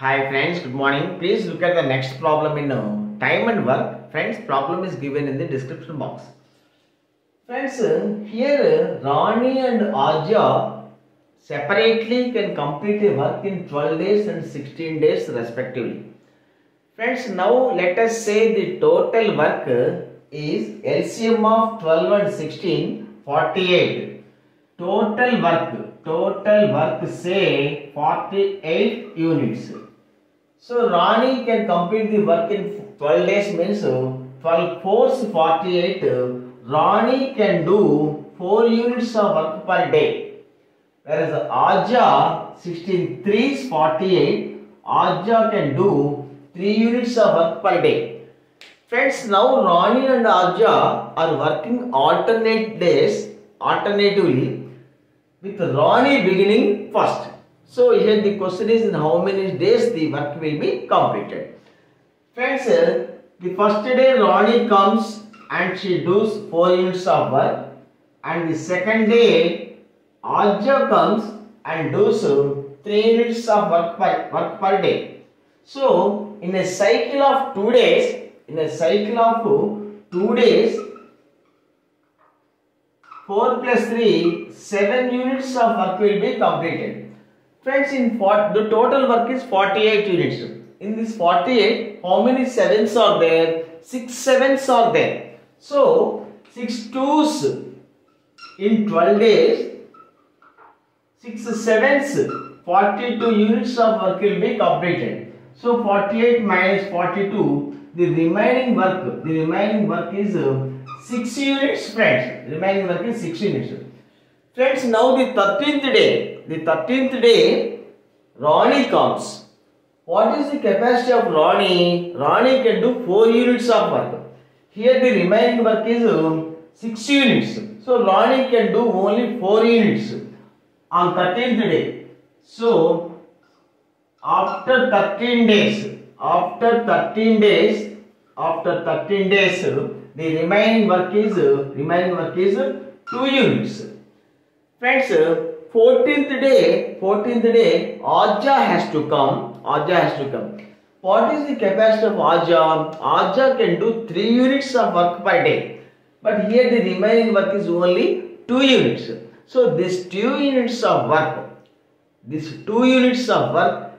Hi friends, good morning. Please look at the next problem in time and work. Friends, problem is given in the description box. Friends, here Rani and Arja separately can complete a work in 12 days and 16 days respectively. Friends, now let us say the total work is LCM of 12 and 16, 48. Total work say 48 units. So Rani can complete the work in 12 days means 12 4s 48. Rani can do 4 units of work per day. Whereas Arja 16 3s 48. Arja can do 3 units of work per day. Friends, now Rani and Arja are working alternatively with Rani beginning first. So here the question is in how many days the work will be completed. Friends, the first day Rani comes and she does 4 units of work, and the second day Arja comes and does 3 units of work per day. So in a cycle of 2 days, 4 plus 3, 7 units of work will be completed. Friends, the total work is 48 units. In this 48, how many 7s are there? 6 7s are there. So, 6 2s in 12 days, 6 7s, 42 units of work will be completed. So, 48 minus 42, the remaining work is 6 units, friends. Remaining work is 6 units. Friends, now the 13th day, Rani comes. What is the capacity of Rani? Rani can do 4 units of work. Here the remaining work is 6 units. So Rani can do only 4 units on 13th day. So after 13 days, the remaining work is 2 units. Friends, 14th day, Arja has to come. What is the capacity of Arja? Arja can do 3 units of work per day. But here the remaining work is only 2 units. So this 2 units of work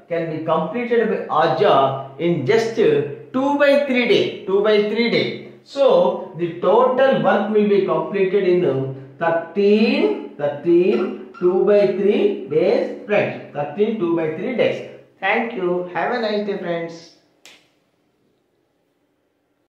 can be completed by Arja in just 2 by 3 days. So the total work will be completed in 13 2 by 3 days, friends. 13 2 by 3 days. Thank you. Have a nice day, friends.